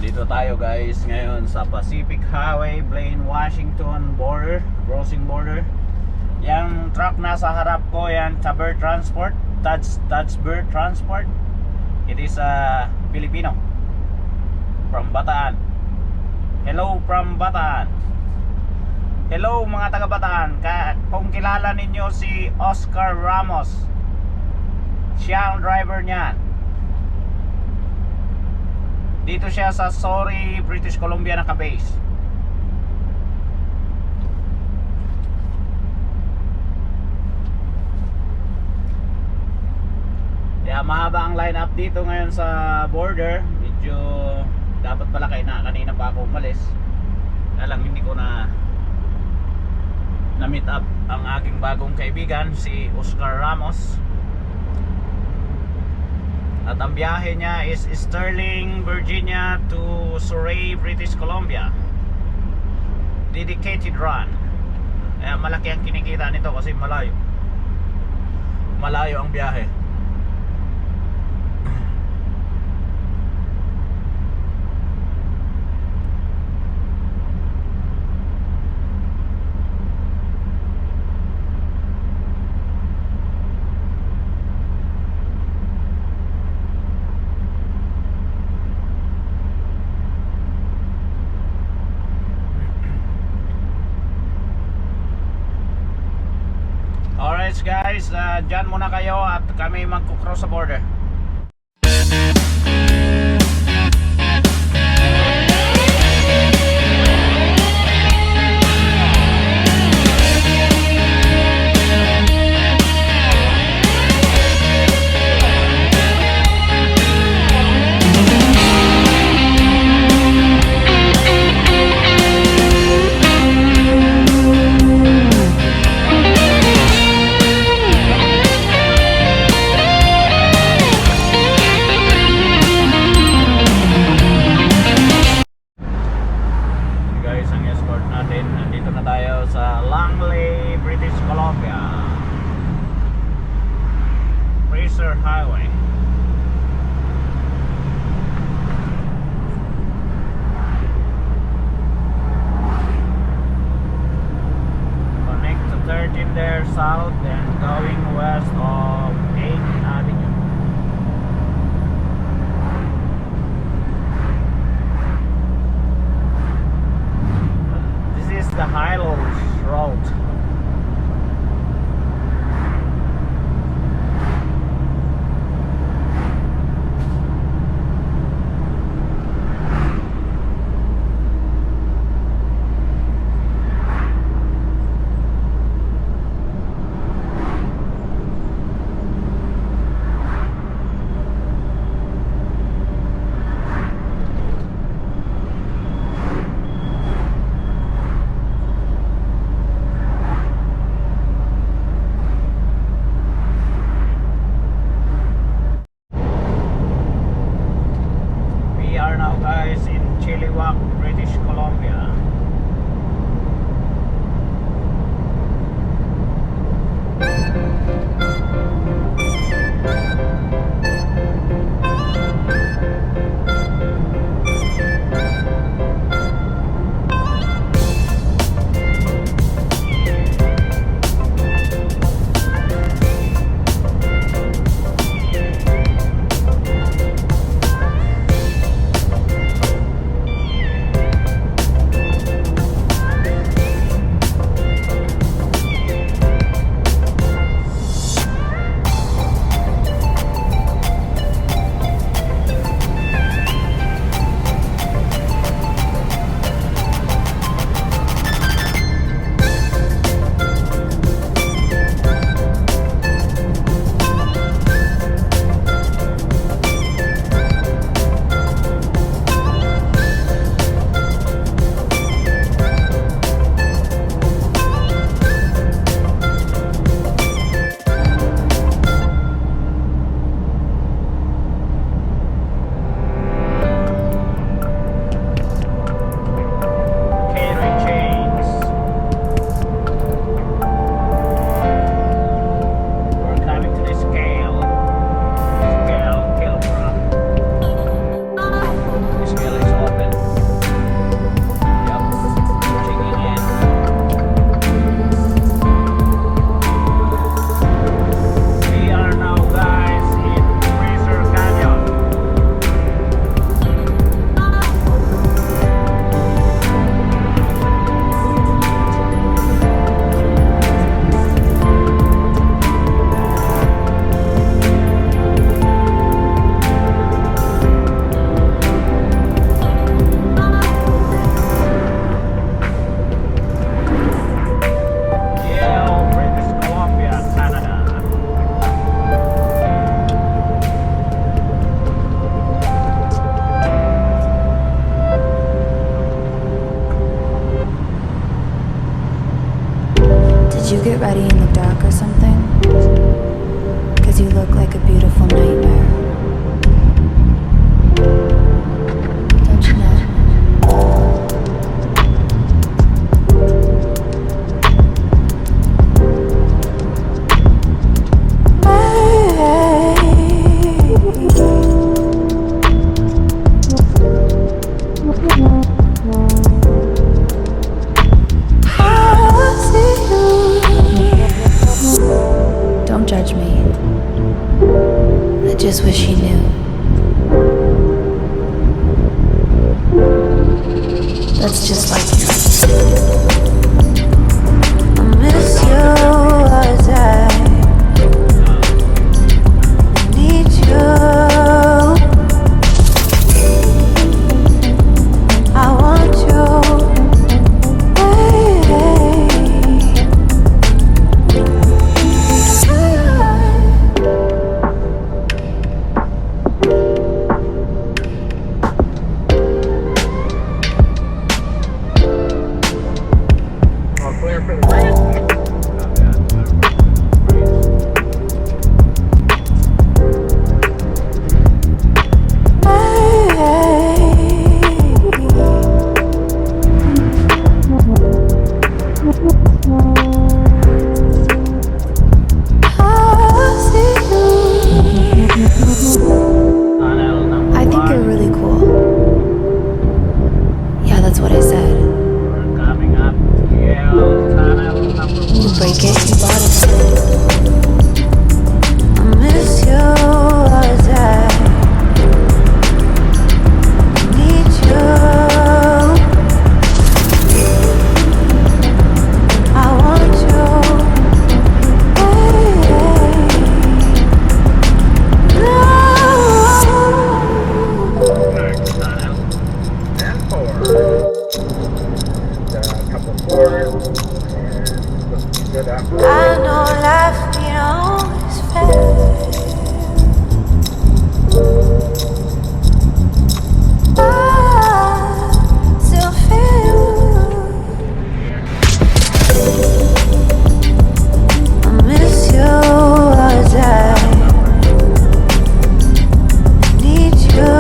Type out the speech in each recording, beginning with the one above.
Nandito tayo guys ngayon sa Pacific Highway, Blaine, Washington border, crossing border. Yang truck nasa harap ko yan, Taber Transport, Tadsber Transport. It is a Filipino from Bataan. Hello from Bataan. Hello mga taga Bataan. Kung kilala ninyo si Oscar Ramos, siya ang driver niyan. Dito siya sa Surrey, British Columbia naka-base. Kaya mahaba ang line up dito ngayon sa border. Medyo dapat pala kanina pa ako umalis. Kaya lang hindi ko na meet up ang aking bagong kaibigan si Oscar Ramos. At ang biyahe niya is Sterling, Virginia to Surrey, British Columbia. Dedicated run. Kaya malaki ang kinikita nito kasi malayo. Malayo ang biyahe. Alright guys, dyan muna kayo at kami magkukross sa border. Nandito na tayo sa Langley, British Columbia, Fraser Highway. Connect to 13 there south and going west of 8th Avenue. The Highlands Road. ready in the dark or something? 'Cause you look like a beautiful nightmare. Don't you know? Don't judge me. I just wish he knew. That's just like you. I miss you as I need you. I want you. I think you're really cool. Yeah, that's what I said. We're coming up. Yeah, tunnel number 1. You break it, you bought it. I miss you as I need you. I want you. Next tunnel. And 4. A couple quarters. And looking good after. I know life ain't always fair. I still feel. I miss you as I need you.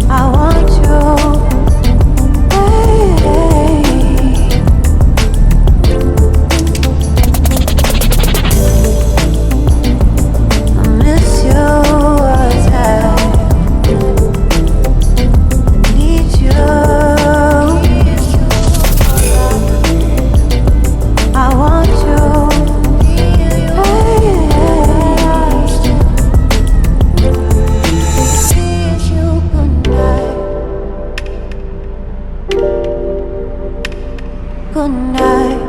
I want you. I miss you as I need you. I want you. Good night.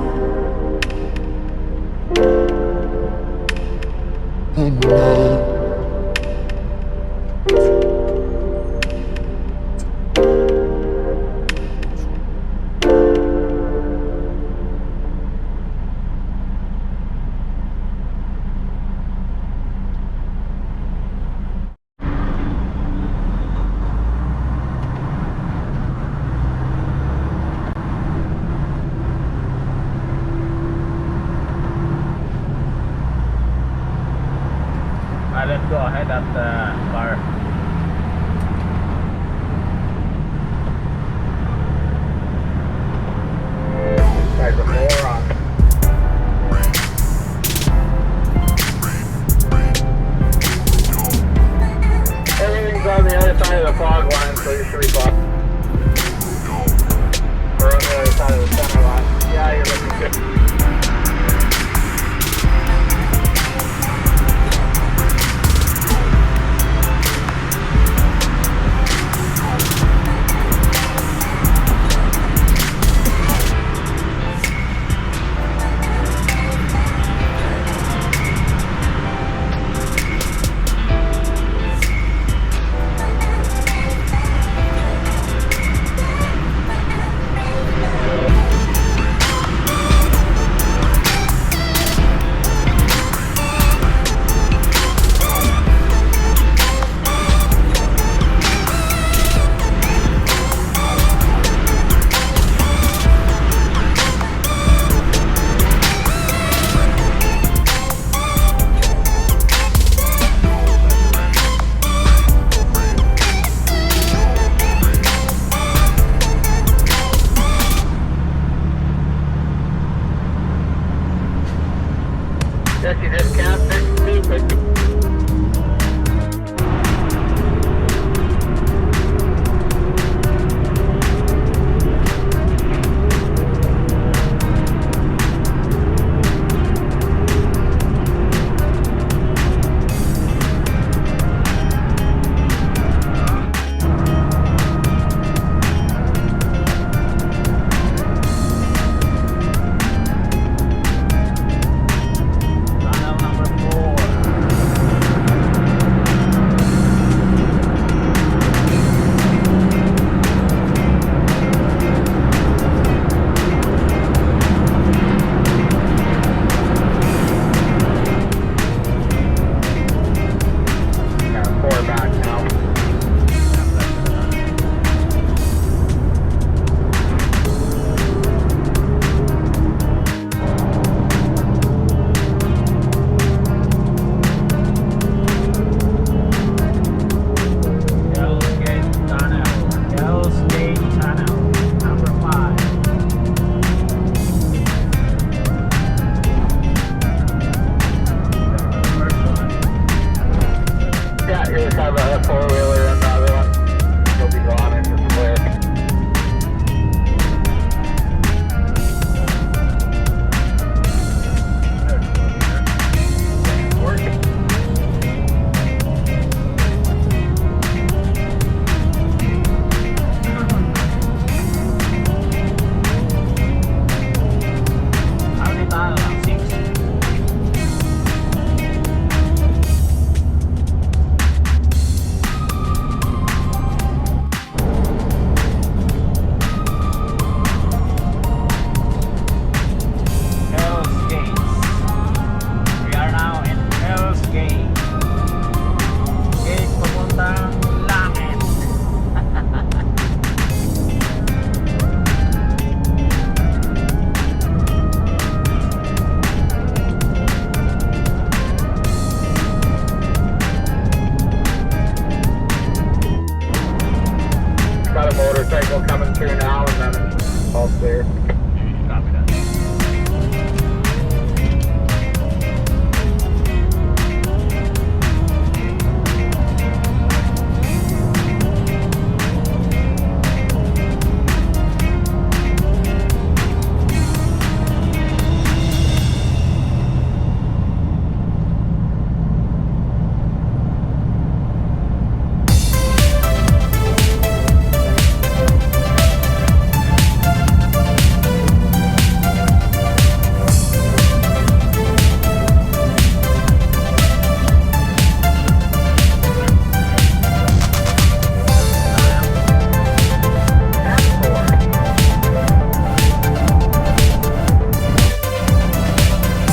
Good night. Let's go ahead at the bar. Guys, the floor on. Everything's on the other side of the fog line, so you should be fine. Or on the other side of the center line. Yeah, you're looking good. Tunnel number 4. Got 4 back now. Hell's Gate Tunnel. Hell's Gate Tunnel. Number 5. First one. Yeah, here's have a 4-wheeler and the other one. He'll be gone into the clear. There's 4-wheeler. Working. How many tunnel lang? 6. Hell's Gates. We are now in Hell's Gate. Gate papuntang langit. Got a motorcycle coming through now and then it's all clear. Copy that.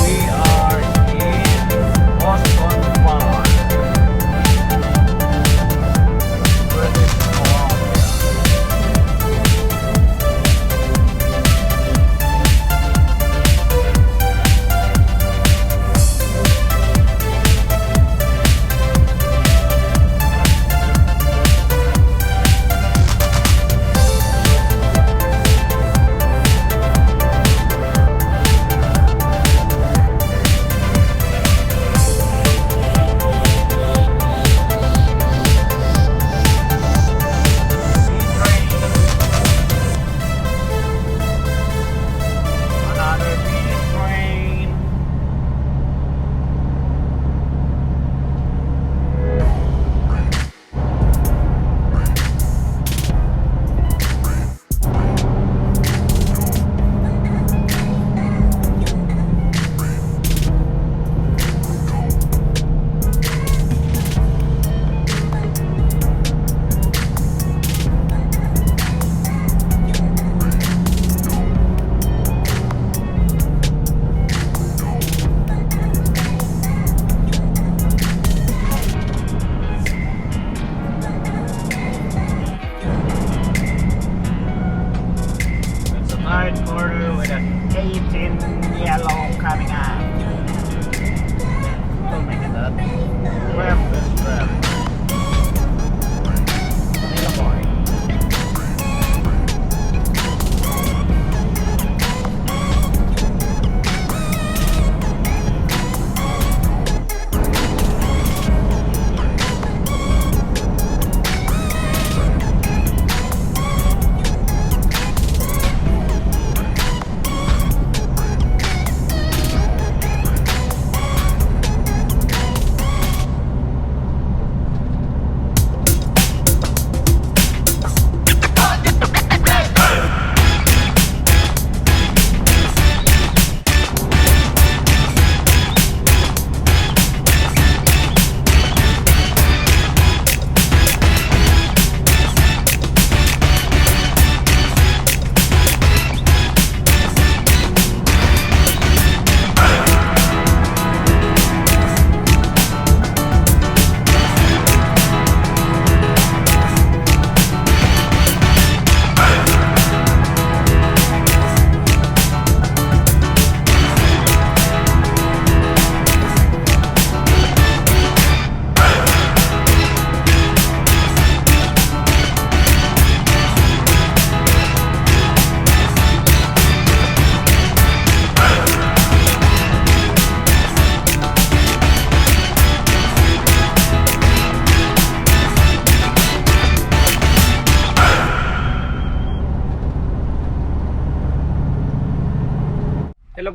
We are in Boston Bar, British Columbia. Another beat train. It's a tight corner with an 18 yellow coming up. Don't make it that. Grab this grab. Manila boy.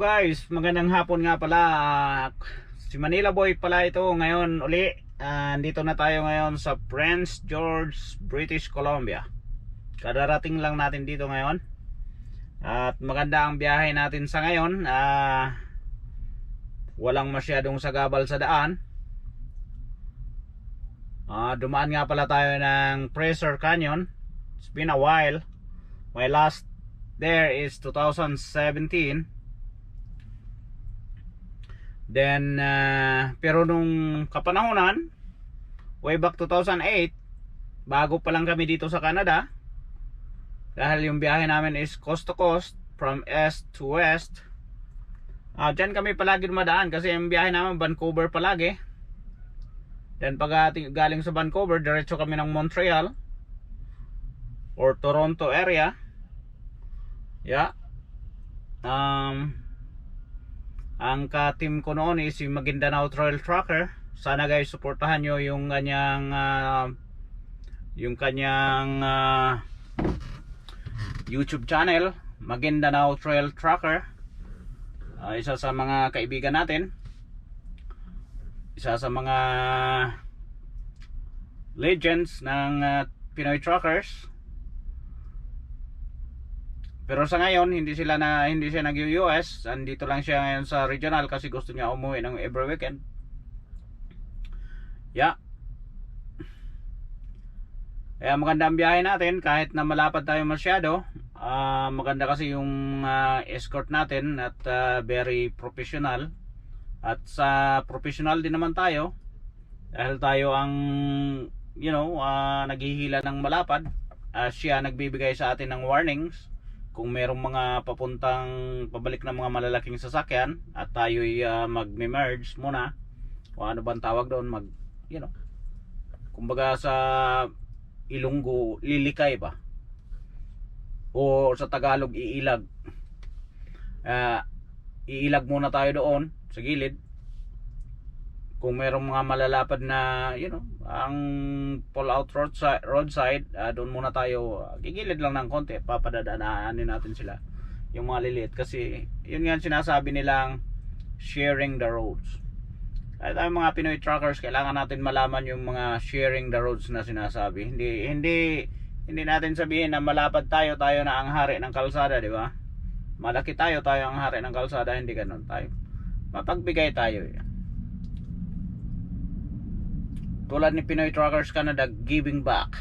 guys, magandang hapon nga pala. Si Manila Boy pala ito ngayon uli. Dito na tayo ngayon sa Prince George, British Columbia. Kadarating lang natin dito ngayon. At maganda ang biyahe natin sa ngayon. Walang masyadong sagabal sa daan. Dumaan nga pala tayo ng Fraser Canyon. It's been a while. My last there is 2017. Then pero nung kapanahonan, way back 2008, bago pa lang kami dito sa Canada, dahil yung biyahe namin is coast to coast, from east to west. Dyan kami palagi dumadaan kasi yung biyahe namin Vancouver palagi. Then pag galing sa Vancouver, diretso kami ng Montreal or Toronto area. Yeah. Ang ka-team ko noon is yung Maguindanao Trail Tracker. Sana guys, suportahan nyo yung kanyang YouTube channel, Maguindanao Trail Tracker. Isa sa mga kaibigan natin, isa sa mga legends ng Pinoy Truckers. Pero sa ngayon hindi siya nag-US. Andito lang siya ngayon sa regional kasi gusto niya umuwi ng every weekend. Yeah. Kaya maganda ang biyahe natin kahit na malapad tayo masyado. Maganda kasi yung escort natin at very professional. At sa professional din naman tayo dahil tayo ang naghihila ng malapad. Siya nagbibigay sa atin ng warnings kung merong mga pabalik na mga malalaking sasakyan at tayo'y mag-merge muna o ano bang tawag doon, kumbaga sa Ilonggo, lilikay ba, o sa Tagalog iilag. Iilag muna tayo doon sa gilid kung merong mga malalapad na ang pull out roadside. Doon muna tayo, gigilid lang ng konti, papadadaanin natin sila yung mga liliit kasi yun nga sinasabi nilang sharing the roads. Kahit ang mga Pinoy truckers, kailangan natin malaman yung mga sharing the roads na sinasabi. Hindi natin sabihin na malapad tayo na ang hari ng kalsada, di ba? Malaki tayo ang hari ng kalsada, hindi ganoon tayo. Mapagbigay tayo. Tulad ni Pinoy Truckers Canada, giving back.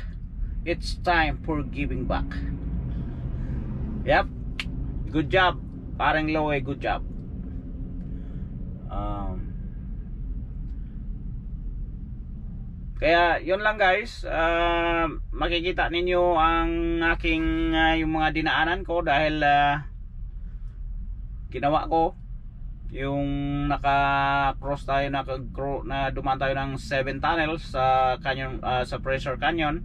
It's time for giving back. Yep. Good job. Parang Lowe, good job. Kaya yun lang guys. Makikita ninyo ang aking yung mga dinaanan ko dahil ginawa ko yung naka-cross tayo, na dumaan tayo ng 7Tunnels sa canyon, sa Fraser Canyon.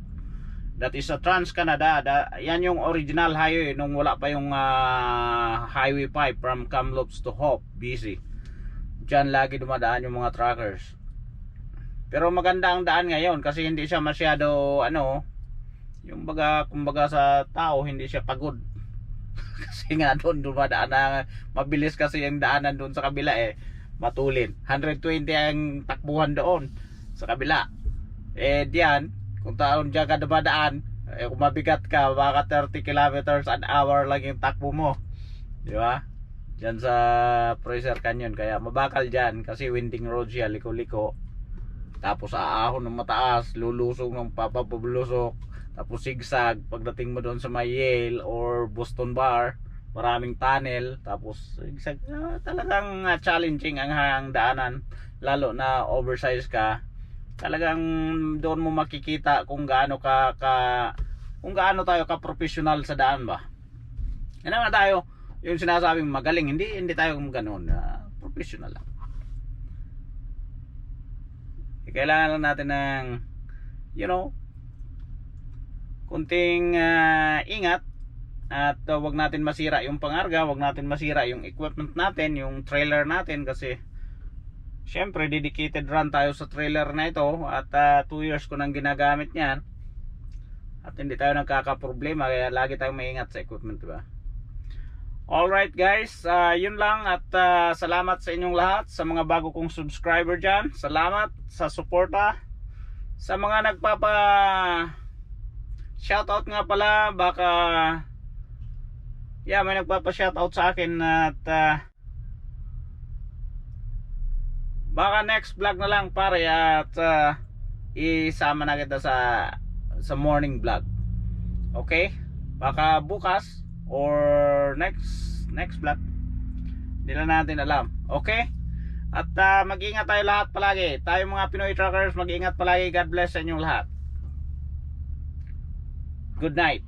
That is a Trans-Canada. Yan yung original highway nung wala pa yung highway pipe from Kamloops to Hope, BC. Diyan lagi dumadaan yung mga truckers. Pero maganda ang daan ngayon kasi hindi siya masyado yung kumbaga sa tao, hindi siya pagod. Kasi nga doon dumadaan na mabilis kasi yung daanan doon sa kabila matulin. 120 ang takbuhan doon sa kabila. Diyan, kung taon dyan ka dumadaan, kung mabigat ka, baka 30 kilometers an hour lang yung takbo mo. Di ba? Diyan sa Fraser Canyon. Kaya mabakal dyan kasi winding road siya, liko-liko. Tapos aahon ng mataas, lulusog ng papabulusok. Tapos zigzag pagdating mo doon sa may Yale or Boston Bar, maraming tunnel. Tapos zigzag, talagang challenging ang daanan, lalo na oversized ka. Talagang doon mo makikita kung gaano tayo ka professional sa daan ba. Yan naman tayo, yung sinasabing magaling, hindi tayo ganoon, professional lang. Kailangan lang natin ng kunting ingat at wag natin masira yung pangarga, wag natin masira yung equipment natin, yung trailer natin kasi syempre dedicated run tayo sa trailer na ito at 2 years ko nang ginagamit niyan at hindi tayo nagkakaproblema, kaya lagi tayong maingat sa equipment, diba? Alright guys, yun lang at salamat sa inyong lahat, sa mga bago kong subscriber dyan. Salamat sa suporta. Sa mga nagpapa shoutout nga pala, baka may nagpapa shoutout sa akin at baka next vlog na lang pare at isama na kita sa morning vlog. Okay? Baka bukas or next vlog, hindi na natin alam. Okay? At mag-ingat tayo lahat palagi. Tayo mga Pinoy truckers, mag-ingat palagi. God bless sa inyong lahat. Good night.